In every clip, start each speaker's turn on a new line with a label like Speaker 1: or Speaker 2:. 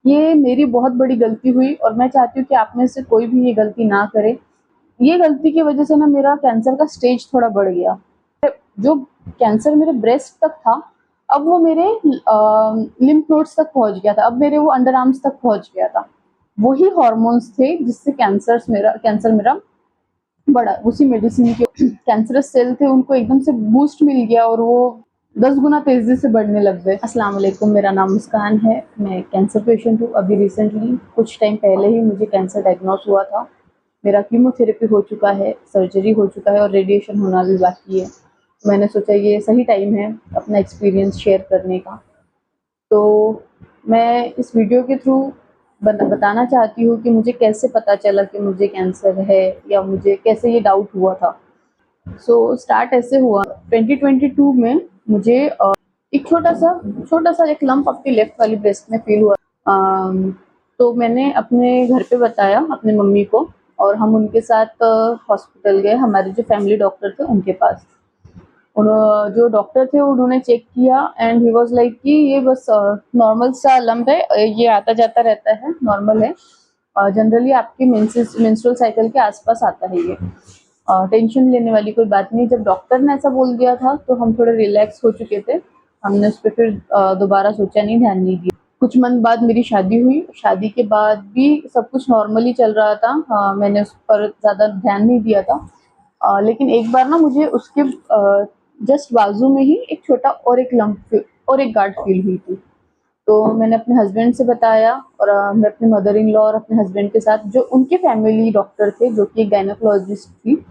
Speaker 1: ये मेरी बहुत बड़ी गलती हुई और मैं चाहती हूँ कि आप में से कोई भी ये गलती ना करे। ये गलती की वजह से ना मेरा कैंसर का स्टेज थोड़ा बढ़ गया। जो कैंसर मेरे ब्रेस्ट तक था, अब वो मेरे लिम्फ नोड्स तक पहुँच गया था, अब मेरे वो अंडर आर्म्स तक पहुँच गया था। वही हॉर्मोन्स थे जिससे कैंसर मेरा बढ़ा। उसी मेडिसिन के कैंसरस सेल थे, उनको एकदम से बूस्ट मिल गया और वो 10 गुना तेज़ी से बढ़ने लग गए। अस्सलाम वालेकुम, मेरा नाम मुस्कान है। मैं कैंसर पेशेंट हूँ। अभी रिसेंटली कुछ टाइम पहले ही मुझे कैंसर डायग्नोस हुआ था। मेरा कीमोथेरेपी हो चुका है, सर्जरी हो चुका है और रेडिएशन होना भी बाकी है। मैंने सोचा ये सही टाइम है अपना एक्सपीरियंस शेयर करने का। तो मैं इस वीडियो के थ्रू बताना चाहती हूँ कि मुझे कैसे पता चला कि मुझे कैंसर है या मुझे कैसे ये डाउट हुआ था। स्टार्ट ऐसे हुआ 2022 में मुझे एक छोटा सा एक लंप अपनी लेफ्ट वाली ब्रेस्ट में फील हुआ। तो मैंने अपने घर पे बताया अपने मम्मी को और हम उनके साथ हॉस्पिटल गए, हमारे जो फैमिली डॉक्टर थे उनके पास। जो डॉक्टर थे उन्होंने चेक किया एंड ही वाज लाइक कि ये बस नॉर्मल सा लंप है, ये आता जाता रहता है, नॉर्मल है। जनरली आपके मेंस्ट्रुअल साइकिल के आसपास आता है ये। टेंशन लेने वाली कोई बात नहीं। जब डॉक्टर ने ऐसा बोल दिया था तो हम थोड़े रिलैक्स हो चुके थे। हमने उस पर फिर दोबारा सोचा नहीं, ध्यान नहीं दिया। कुछ मंथ बाद मेरी शादी हुई। शादी के बाद भी सब कुछ नॉर्मली चल रहा था। मैंने उस पर ज़्यादा ध्यान नहीं दिया था। लेकिन एक बार ना मुझे उसके जस्ट बाजू में ही एक छोटा और एक लंप और एक गांठ फील हुई थी। तो मैंने अपने हस्बैंड से बताया और मैं अपने मदर इन लॉ और अपने हस्बैंड के साथ जो उनके फैमिली डॉक्टर थे, जो कि गायनेकोलॉजिस्ट थी,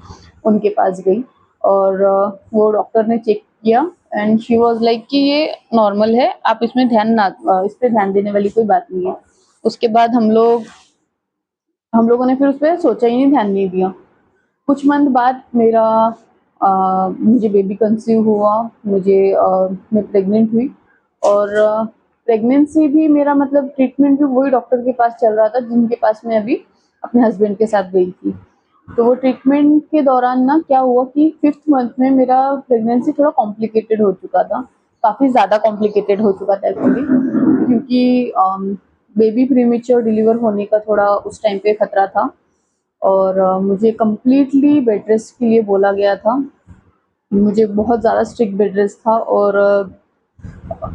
Speaker 1: उनके पास गई और वो डॉक्टर ने चेक किया एंड शी वाज लाइक कि ये नॉर्मल है, आप इसमें इस पे ध्यान देने वाली कोई बात नहीं है। उसके बाद हम लोगों ने फिर उस पर सोचा ही नहीं, ध्यान नहीं दिया। कुछ मंथ बाद मुझे बेबी कंसीव हुआ। मैं प्रेग्नेंट हुई और प्रेगनेंसी भी मेरा मतलब ट्रीटमेंट भी वही डॉक्टर के पास चल रहा था जिनके पास मैं अभी अपने हस्बैंड के साथ गई थी। तो वो ट्रीटमेंट के दौरान ना क्या हुआ कि 5th मंथ में मेरा प्रेगनेंसी थोड़ा कॉम्प्लिकेटेड हो चुका था। काफ़ी ज़्यादा कॉम्प्लिकेटेड हो चुका था एक्चुअली, क्योंकि बेबी प्रीमेच्योर डिलीवर होने का थोड़ा उस टाइम पे खतरा था और मुझे कंप्लीटली बेड रेस्ट के लिए बोला गया था। मुझे बहुत ज़्यादा स्ट्रिक्ट बेड रेस्ट था और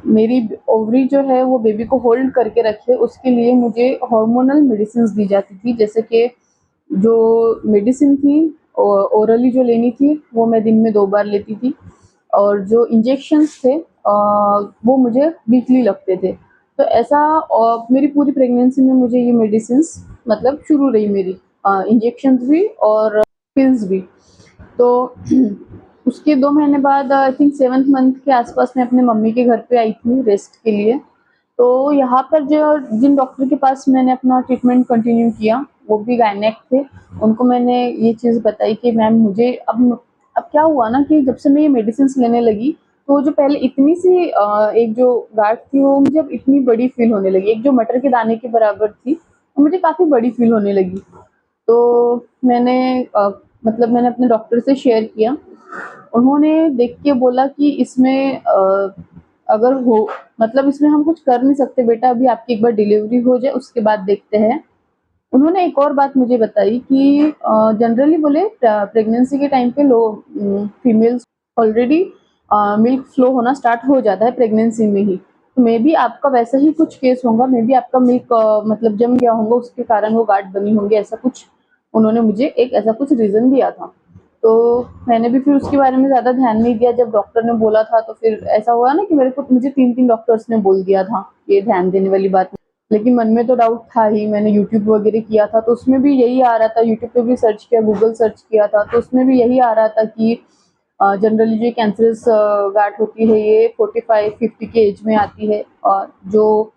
Speaker 1: मेरी ओवरी जो है वो बेबी को होल्ड करके रखे, उसके लिए मुझे हार्मोनल मेडिसिन दी जाती थी। जैसे कि जो मेडिसिन थी ओरली जो लेनी थी वो मैं दिन में 2 बार लेती थी और जो इंजेक्शंस थे वो मुझे वीकली लगते थे। तो ऐसा मेरी पूरी प्रेगनेंसी में मुझे ये मेडिसिन्स मतलब शुरू रही मेरी, इंजेक्शंस भी और पिल्स भी। तो उसके 2 महीने बाद आई थिंक 7th मंथ के आसपास मैं अपने मम्मी के घर पे आई थी रेस्ट के लिए। तो यहाँ पर जो जिन डॉक्टर के पास मैंने अपना ट्रीटमेंट कंटिन्यू किया वो भी गायनेक थे। उनको मैंने ये चीज़ बताई कि मैम मुझे अब क्या हुआ ना कि जब से मैं ये मेडिसिन लेने लगी तो जो पहले इतनी सी एक जो गांठ थी वो मुझे अब इतनी बड़ी फील होने लगी। एक जो मटर के दाने के बराबर थी वो मुझे काफ़ी बड़ी फील होने लगी। तो मैंने मैंने अपने डॉक्टर से शेयर किया। उन्होंने देख के बोला कि इसमें अगर हो मतलब इसमें हम कुछ कर नहीं सकते बेटा, अभी आपकी एक बार डिलीवरी हो जाए उसके बाद देखते हैं। उन्होंने एक और बात मुझे बताई कि जनरली बोले प्रेगनेंसी के टाइम पे फीमेल्स ऑलरेडी मिल्क फ्लो होना स्टार्ट हो जाता है प्रेगनेंसी में ही। तो मे बी आपका वैसा ही कुछ केस होगा, मे बी आपका मिल्क मतलब जम गया होगा, उसके कारण वो गांठ बनी होंगी, ऐसा कुछ उन्होंने मुझे एक ऐसा कुछ रीज़न दिया था। तो मैंने भी फिर उसके बारे में ज़्यादा ध्यान नहीं दिया। जब डॉक्टर ने बोला था तो फिर ऐसा हुआ ना कि मुझे 3-3 डॉक्टर्स ने बोल दिया था ये ध्यान देने वाली बात। लेकिन मन में तो डाउट था ही। मैंने यूट्यूब वगैरह किया था तो उसमें भी यही आ रहा था, यूट्यूब पे भी सर्च किया, गूगल सर्च किया था तो उसमें भी यही आ रहा था कि जनरली जो कैंसरस गांठ होती है ये 45-50 के एज में आती है। और जो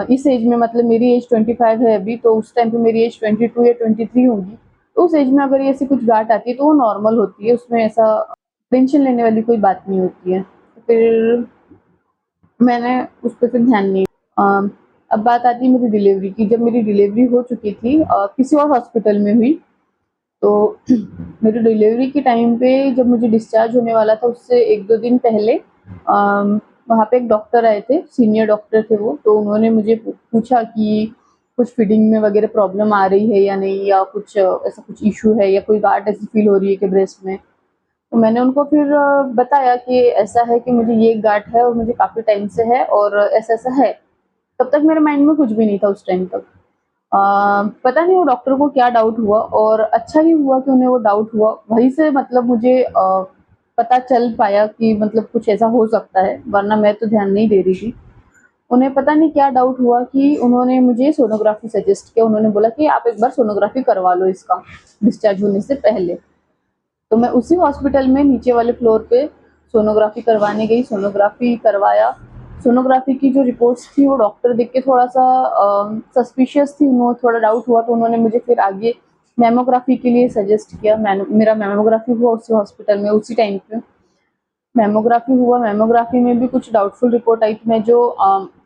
Speaker 1: इस एज में मतलब मेरी एज 25 है अभी, तो उस टाइम पे मेरी एज 22 या 23 होगी। तो उस एज में अगर ऐसी कुछ गांठ आती है तो वो नॉर्मल होती है, उसमें ऐसा टेंशन लेने वाली कोई बात नहीं होती है। तो फिर मैंने उस पर फिर ध्यान नहीं। अब बात आती है मेरी डिलीवरी की। जब मेरी डिलीवरी हो चुकी थी किसी और हॉस्पिटल में हुई, तो मेरी डिलीवरी के टाइम पे जब मुझे डिस्चार्ज होने वाला था उससे 1-2 दिन पहले वहाँ पे एक डॉक्टर आए थे, सीनियर डॉक्टर थे वो, तो उन्होंने मुझे पूछा कि कुछ फीडिंग में वगैरह प्रॉब्लम आ रही है या नहीं, या कुछ ऐसा कुछ इशू है, या कोई गांठ ऐसी फील हो रही है कि ब्रेस्ट में। तो मैंने उनको फिर बताया कि ऐसा है कि मुझे ये गांठ है और मुझे काफ़ी टाइम से है और ऐसा-ऐसा है। तब तक मेरे माइंड में कुछ भी नहीं था उस टाइम तक। पता नहीं वो डॉक्टर को क्या डाउट हुआ, और अच्छा ही हुआ कि उन्हें वो डाउट हुआ। वहीं से मतलब मुझे पता चल पाया कि मतलब कुछ ऐसा हो सकता है, वरना मैं तो ध्यान नहीं दे रही थी। उन्हें पता नहीं क्या डाउट हुआ कि उन्होंने मुझे सोनोग्राफी सजेस्ट किया। उन्होंने बोला कि आप एक बार सोनोग्राफी करवा लो इसका, डिस्चार्ज होने से पहले। तो मैं उसी हॉस्पिटल में नीचे वाले फ्लोर पे सोनोग्राफी करवाने गई, सोनोग्राफी करवाया। सोनोग्राफी की जो रिपोर्ट्स थी वो डॉक्टर देख के थोड़ा-सा सस्पिशियस थी, उन्हें थोड़ा डाउट हुआ, तो उन्होंने मुझे फिर आगे मैमोग्राफी के लिए सजेस्ट किया। मेरा मैमोग्राफी हुआ उसी हॉस्पिटल में उसी टाइम पे। मैमोग्राफी हुआ, मैमोग्राफी में भी कुछ डाउटफुल रिपोर्ट आई। तो मैं जो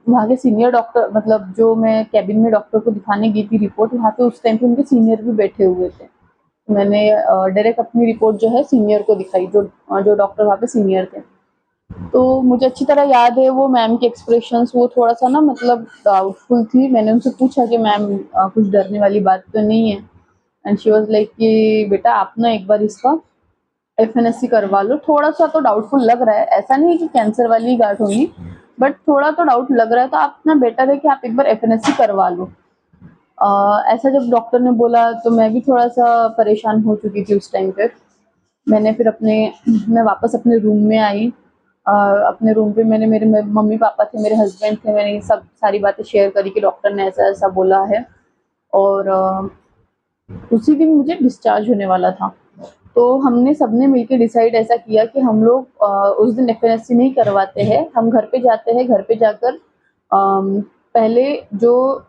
Speaker 1: वहाँ के सीनियर डॉक्टर, मतलब जो मैं केबिन में डॉक्टर को दिखाने गई थी रिपोर्ट, वहाँ पे उस टाइम पे उनके सीनियर भी बैठे हुए थे। मैंने डायरेक्ट अपनी रिपोर्ट जो है सीनियर को दिखाई, जो डॉक्टर वहाँ पे सीनियर थे। तो मुझे अच्छी तरह याद है वो मैम के एक्सप्रेशंस, वो थोड़ा-सा ना मतलब डाउटफुल थी। मैंने उनसे पूछा कि मैम कुछ डरने वाली बात तो नहीं है? एंड शी वाज़ लाइक कि बेटा आप ना एक बार इसका एफएनएससी करवा लो। थोड़ा-सा तो डाउटफुल लग रहा है, ऐसा नहीं है कि कैंसर वाली ही गाँठ होगी, बट थोड़ा तो डाउट लग रहा है, तो आप ना बेटर है कि आप एक बार एफएनएससी करवा लो। ऐसा जब डॉक्टर ने बोला तो मैं भी थोड़ा-सा परेशान हो चुकी थी उस टाइम पे। मैंने फिर मैं वापस अपने रूम में आई। अपने रूम पे मैंने मेरे मम्मी-पापा थे, मेरे हस्बैंड थे, मैंने ये सब सारी बातें शेयर करी कि डॉक्टर ने ऐसा-ऐसा बोला है, और उसी दिन मुझे डिस्चार्ज होने वाला था। तो हमने सबने मिलके डिसाइड ऐसा किया कि हम लोग उस दिन एफएनएससी नहीं करवाते हैं, हम घर पे जाते हैं, घर पे जाकर पहले जो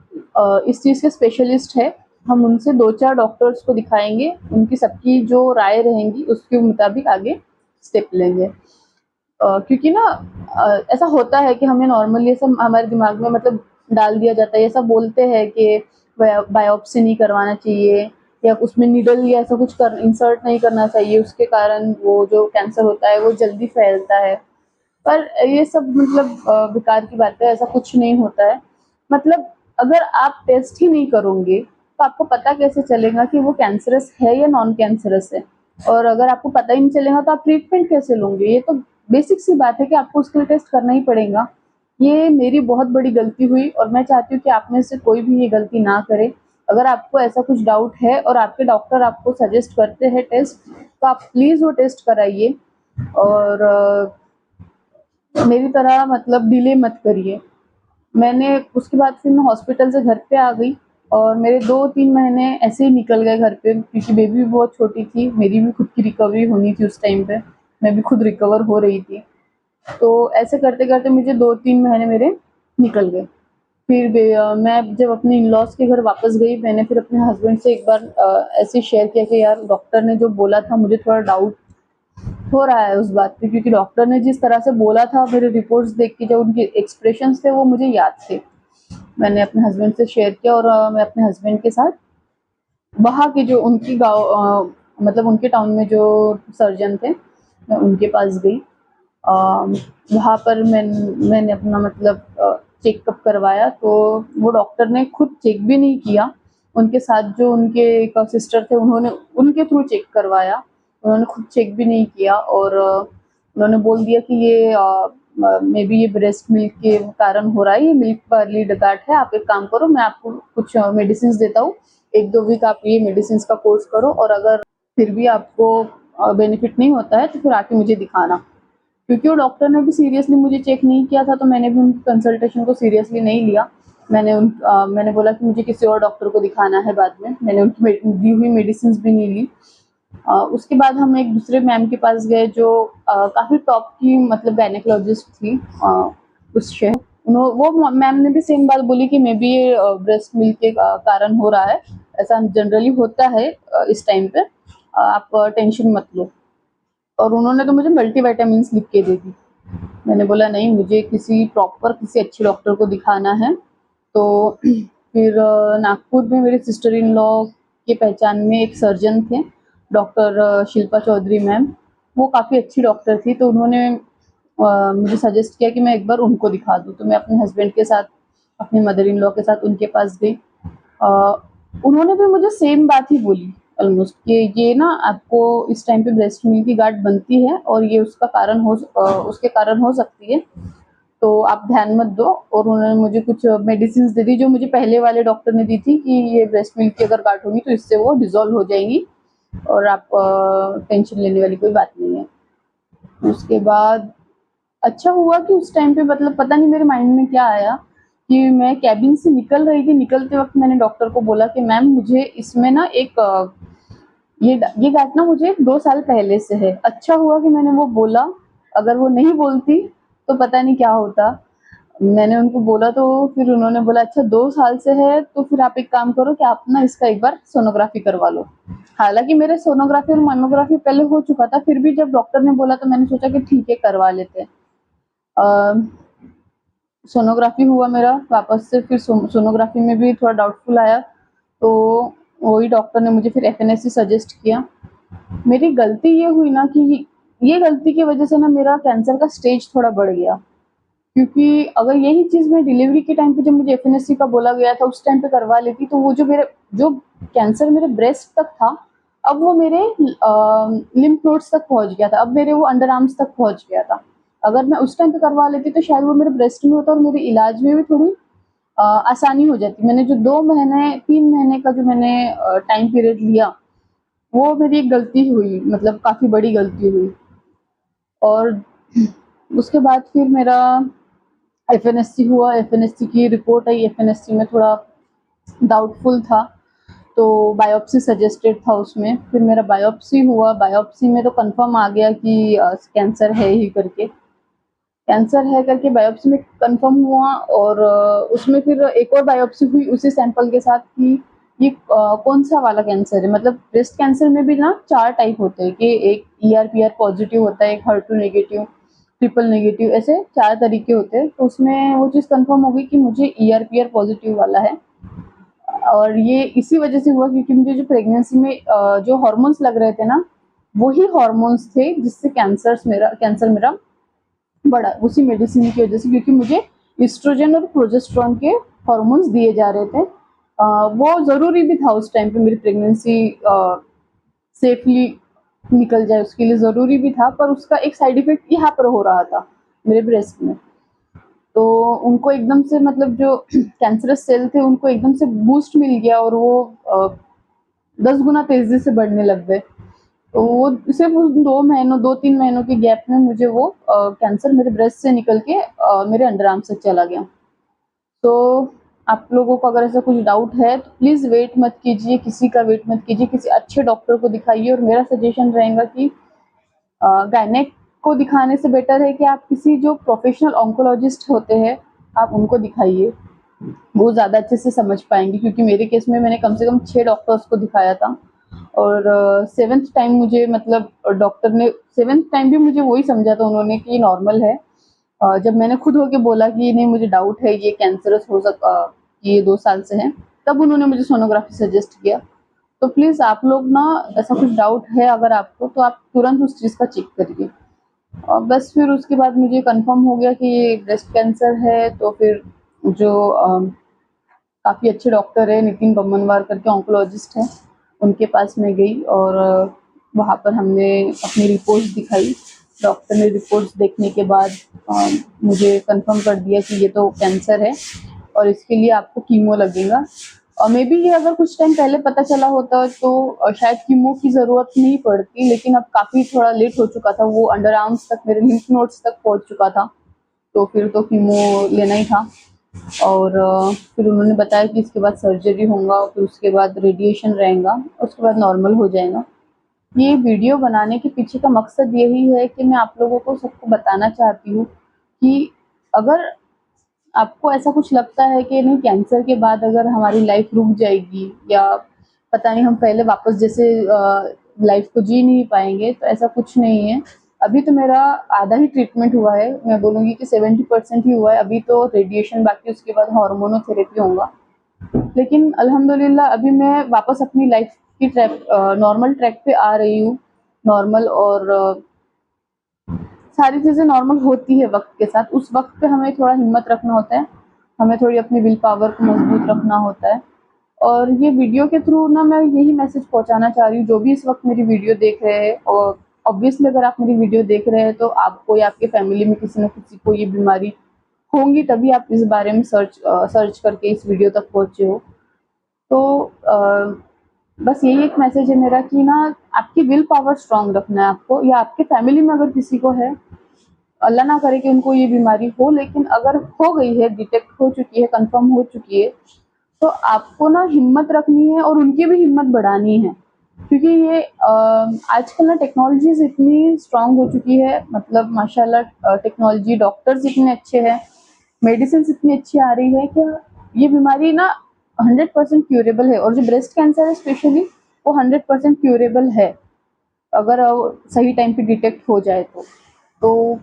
Speaker 1: इस चीज़ के स्पेशलिस्ट है, हम उनसे 2-4 डॉक्टर्स को दिखाएँगे, उनकी सबकी जो राय रहेंगी उसके मुताबिक आगे स्टेप लेंगे। क्योंकि ना ऐसा होता है कि हमें नॉर्मली ऐसा हमारे दिमाग में मतलब डाल दिया जाता है, ऐसा बोलते हैं कि बायोप्सी नहीं करवाना चाहिए, या उसमें नीडल या ऐसा कुछ कर इंसर्ट नहीं करना चाहिए, उसके कारण वो जो कैंसर होता है वो जल्दी फैलता है। पर ये सब मतलब बेकार की बात है, ऐसा कुछ नहीं होता है। मतलब अगर आप टेस्ट ही नहीं करोगे, तो आपको पता कैसे चलेगा कि वो कैंसरस है या नॉन कैंसरस है? और अगर आपको पता ही नहीं चलेगा तो आप ट्रीटमेंट कैसे लोगे? ये तो बेसिक सी बात है कि आपको उसके लिए टेस्ट करना ही पड़ेगा। ये मेरी बहुत बड़ी गलती हुई, और मैं चाहती हूँ कि आप में से कोई भी ये गलती ना करे। अगर आपको ऐसा कुछ डाउट है और आपके डॉक्टर आपको सजेस्ट करते हैं टेस्ट, तो आप प्लीज़ वो टेस्ट कराइए, और मेरी तरह मतलब डिले मत करिए। मैंने उसके बाद फिर मैं हॉस्पिटल से घर पे आ गई, और मेरे 2-3 महीने ऐसे ही निकल गए घर पे, क्योंकि बेबी भी बहुत छोटी थी, मेरी भी खुद की रिकवरी होनी थी उस टाइम पे, मैं भी खुद रिकवर हो रही थी। तो ऐसे करते-करते मुझे 2-3 महीने मेरे निकल गए। फिर मैं जब अपने इन-लॉज़ के घर वापस गई, मैंने फिर अपने हस्बैंड से एक बार ऐसे शेयर किया कि यार डॉक्टर ने जो बोला था, मुझे थोड़ा डाउट हो रहा है उस बात पे, क्योंकि डॉक्टर ने जिस तरह से बोला था, मेरे रिपोर्ट्स देख के जो उनके एक्सप्रेशंस थे वो मुझे याद थे। मैंने अपने हस्बैंड से शेयर किया, और मैं अपने हस्बैंड के साथ वहाँ के जो उनकी गाँव मतलब उनके टाउन में जो सर्जन थे, मैं उनके पास गई। वहाँ पर मैंने अपना मतलब चेकअप करवाया, तो वो डॉक्टर ने खुद चेक भी नहीं किया। उनके साथ जो उनके एक सिस्टर थे, उन्होंने उनके थ्रू चेक करवाया। उन्होंने खुद चेक भी नहीं किया, और उन्होंने बोल दिया कि ये मेबी ये ब्रेस्ट मिल्क के कारण हो रहा है, ये मिल्क वाली गांठ है। आप एक काम करो, मैं आपको कुछ मेडिसिन्स देता हूँ, 1-2 वीक आप ये मेडिसिन्स का कोर्स करो, और अगर फिर भी आपको बेनिफिट नहीं होता है तो फिर आके मुझे दिखाना। क्योंकि वो डॉक्टर ने भी सीरियसली मुझे चेक नहीं किया था, तो मैंने भी उनकी कंसल्टेशन को सीरियसली नहीं लिया। मैंने बोला कि मुझे किसी और डॉक्टर को दिखाना है बाद में। मैंने उनकी दी हुई मेडिसिन्स भी नहीं ली। उसके बाद हम एक दूसरे मैम के पास गए, जो काफ़ी टॉप की मतलब गायनेकोलॉजिस्ट थी उस शहर। वो मैम ने भी सेम बात बोली कि मे बी ये ब्रेस्ट मिल्क के कारण हो रहा है। ऐसा जनरली होता है इस टाइम पे। आप टेंशन मत लो। और उन्होंने तो मुझे मल्टीविटामिन्स लिख के दे दी। मैंने बोला नहीं, मुझे किसी अच्छे डॉक्टर को दिखाना है। तो फिर नागपुर में मेरे सिस्टर इन लॉ के पहचान में एक सर्जन थे, डॉक्टर शिल्पा चौधरी मैम। वो काफ़ी अच्छी डॉक्टर थी, तो उन्होंने मुझे सजेस्ट किया कि मैं एक बार उनको दिखा दूँ। तो मैं अपने हस्बैंड के साथ, अपने मदर इन लॉ के साथ उनके पास गई। उन्होंने भी मुझे सेम बात ही बोली ऑलमोस्ट, कि ये ना आपको इस टाइम पे ब्रेस्ट मिल्क की गांठ बनती है और ये उसके कारण हो सकती है, तो आप ध्यान मत दो। और उन्होंने मुझे कुछ मेडिसिन दे दी जो मुझे पहले वाले डॉक्टर ने दी थी, कि ये ब्रेस्ट मिल्क की अगर गांठ होगी तो इससे वो डिसॉल्व हो जाएंगी और आप टेंशन लेने वाली कोई बात नहीं है। उसके बाद अच्छा हुआ कि उस टाइम पे मतलब पता नहीं मेरे माइंड में क्या आया कि मैं कैबिन से निकल रही थी, निकलते वक्त मैंने डॉक्टर को बोला कि मैम मुझे इसमें ना एक ये गांठ ना मुझे 2 साल पहले से है। अच्छा हुआ कि मैंने वो बोला, अगर वो नहीं बोलती तो पता नहीं क्या होता। मैंने उनको बोला तो फिर उन्होंने बोला अच्छा 2 साल से है तो फिर आप एक काम करो कि आप ना इसका एक बार सोनोग्राफी करवा लो। हालांकि मेरे सोनोग्राफी और मामोग्राफी पहले हो चुका था, फिर भी जब डॉक्टर ने बोला तो मैंने सोचा कि ठीक है करवा लेते हैं। सोनोग्राफी हुआ मेरा वापस से, फिर सोनोग्राफी में भी थोड़ा डाउटफुल आया, तो वही डॉक्टर ने मुझे फिर एफएनएससी सजेस्ट किया। मेरी गलती ये हुई ना कि ये गलती की वजह से ना मेरा कैंसर का स्टेज थोड़ा बढ़ गया, क्योंकि अगर यही चीज़ मैं डिलीवरी के टाइम पे जब मुझे एफएनएससी का बोला गया था उस टाइम पे करवा लेती, तो वो जो कैंसर मेरे ब्रेस्ट तक था, अब वो मेरे लिम्फ नोड्स तक पहुंच गया था, अब मेरे वो अंडर आर्म्स तक पहुंच गया था। अगर मैं उस टाइम पे करवा लेती तो शायद वो मेरे ब्रेस्ट में होता और मेरे इलाज में भी थोड़ी आसानी हो जाती। मैंने जो 2 महीने 3 महीने का जो मैंने टाइम पीरियड लिया, वो मेरी एक गलती हुई, मतलब काफ़ी बड़ी गलती हुई। और उसके बाद फिर मेरा एफएनएससी हुआ, एफएनएससी की रिपोर्ट आई, एफएनएससी में थोड़ा डाउटफुल था, तो बायोप्सी सजेस्टेड था उसमें। फिर मेरा बायोप्सी हुआ, बायोप्सी में तो कंफर्म आ गया कि कैंसर है ही करके, कैंसर है करके बायोप्सी में कंफर्म हुआ। और उसमें फिर एक और बायोप्सी हुई उसी सैंपल के साथ कि ये कौन सा वाला कैंसर है। मतलब ब्रेस्ट कैंसर में भी ना 4 टाइप होते हैं, कि एक ईआरपीआर पॉजिटिव होता है, एक HER2 नेगेटिव, ट्रिपल नेगेटिव, ऐसे 4 तरीके होते हैं। तो उसमें वो चीज़ कंफर्म हो गई कि मुझे ईआरपीआर पॉजिटिव वाला है। और ये इसी वजह से हुआ क्योंकि मुझे जो प्रेगनेंसी में जो हार्मोन्स लग रहे थे ना, वही हार्मोन्स थे जिससे कैंसर मेरा बढ़ा, उसी मेडिसिन की वजह से, क्योंकि मुझे एस्ट्रोजन और प्रोजेस्टेरॉन के हार्मोन्स दिए जा रहे थे। वो ज़रूरी भी था उस टाइम पे, मेरी प्रेगनेंसी सेफली निकल जाए उसके लिए ज़रूरी भी था, पर उसका एक साइड इफेक्ट यहाँ पर हो रहा था मेरे ब्रेस्ट में। तो उनको एकदम से, मतलब जो कैंसरस सेल थे उनको एकदम से बूस्ट मिल गया और वो 10 गुना तेजी से बढ़ने लग गए। तो वो सिर्फ उस 2-3 महीनों के गैप में मुझे वो कैंसर मेरे ब्रेस्ट से निकल के मेरे अंडर आर्म से चला गया। तो आप लोगों को अगर ऐसा कुछ डाउट है तो प्लीज़ वेट मत कीजिए, किसी का वेट मत कीजिए, किसी अच्छे डॉक्टर को दिखाइए। और मेरा सजेशन रहेगा कि गायनेक को दिखाने से बेटर है कि आप किसी जो प्रोफेशनल ऑन्कोलॉजिस्ट होते हैं आप उनको दिखाइए, वो ज़्यादा अच्छे से समझ पाएंगे। क्योंकि मेरे केस में मैंने कम से कम 6 डॉक्टर्स को दिखाया था, और 7th टाइम मुझे, मतलब डॉक्टर ने 7th टाइम भी मुझे वही समझा था उन्होंने कि नॉर्मल है। जब मैंने खुद होके बोला कि नहीं मुझे डाउट है ये कैंसरस हो सकता, ये 2 साल से है, तब उन्होंने मुझे सोनोग्राफी सजेस्ट किया। तो प्लीज़ आप लोग ना, ऐसा कुछ डाउट है अगर आपको तो आप तुरंत उस चीज़ का चेक करिए। और बस फिर उसके बाद मुझे कंफर्म हो गया कि ये ब्रेस्ट कैंसर है। तो फिर जो काफ़ी अच्छे डॉक्टर है, नितिन बम्मनवार करके ऑन्कोलॉजिस्ट हैं, उनके पास मैं गई और वहाँ पर हमने अपनी रिपोर्ट्स दिखाई। डॉक्टर ने रिपोर्ट्स देखने के बाद मुझे कंफर्म कर दिया कि ये तो कैंसर है और इसके लिए आपको कीमो लगेगा। और मे बी ये अगर कुछ टाइम पहले पता चला होता तो शायद कीमो की ज़रूरत नहीं पड़ती, लेकिन अब काफ़ी थोड़ा लेट हो चुका था, वो अंडर आर्म्स तक, मेरे लिम्फ नोड्स तक पहुँच चुका था, तो फिर तो कीमो लेना ही था। और फिर उन्होंने बताया कि इसके बाद सर्जरी होगा, फिर उसके बाद रेडिएशन रहेगा, उसके बाद नॉर्मल हो जाएगा। ये वीडियो बनाने के पीछे का मकसद यही है कि मैं आप लोगों को सबको बताना चाहती हूँ कि अगर आपको ऐसा कुछ लगता है कि नहीं कैंसर के बाद अगर हमारी लाइफ रुक जाएगी या पता नहीं हम पहले वापस जैसे लाइफ को जी नहीं पाएंगे, तो ऐसा कुछ नहीं है। अभी तो मेरा आधा ही ट्रीटमेंट हुआ है, मैं बोलूँगी कि 70% ही हुआ है। अभी तो रेडिएशन बाकी, उसके बाद हार्मोनोथेरेपी होगा। लेकिन अल्हम्दुलिल्लाह अभी मैं वापस अपनी लाइफ की नॉर्मल ट्रैक पे आ रही हूँ। नॉर्मल और सारी चीज़ें नॉर्मल होती है वक्त के साथ। उस वक्त पे हमें थोड़ा हिम्मत रखना होता है, हमें थोड़ी अपनी विल पावर को मजबूत रखना होता है। और ये वीडियो के थ्रू ना मैं यही मैसेज पहुंचाना चाह रही हूँ, जो भी इस वक्त मेरी वीडियो देख रहे हैं, और ऑब्वियसली अगर आप मेरी वीडियो देख रहे हैं तो आपको या आपके फैमिली में किसी न किसी को ये बीमारी होंगी, तभी आप इस बारे में सर्च करके इस वीडियो तक पहुंचे हो। तो बस यही एक मैसेज है मेरा कि ना आपकी विल पावर स्ट्रांग रखना है आपको, या आपके फैमिली में अगर किसी को है, अल्लाह ना करे कि उनको ये बीमारी हो, लेकिन अगर हो गई है, डिटेक्ट हो चुकी है, कंफर्म हो चुकी है, तो आपको ना हिम्मत रखनी है और उनकी भी हिम्मत बढ़ानी है। क्योंकि ये आजकल ना टेक्नोलॉजीज इतनी स्ट्रांग हो चुकी है, मतलब माशाल्लाह टेक्नोलॉजी, डॉक्टर्स इतने अच्छे हैं, मेडिसिन इतनी अच्छी आ रही है कि ये बीमारी ना 100% क्यूरेबल है। और जो ब्रेस्ट कैंसर है स्पेशली, वो 100% क्यूरेबल है अगर सही टाइम पे डिटेक्ट हो जाए तो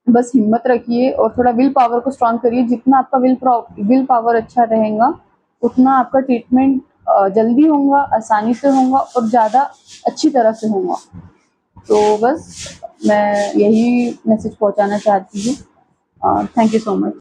Speaker 1: बस हिम्मत रखिए और थोड़ा विल पावर को स्ट्रांग करिए। जितना आपका विल पावर अच्छा रहेगा, उतना आपका ट्रीटमेंट जल्दी होगा, आसानी से होगा और ज़्यादा अच्छी तरह से होगा। तो बस मैं यही मैसेज पहुंचाना चाहती हूँ। Thank you so much.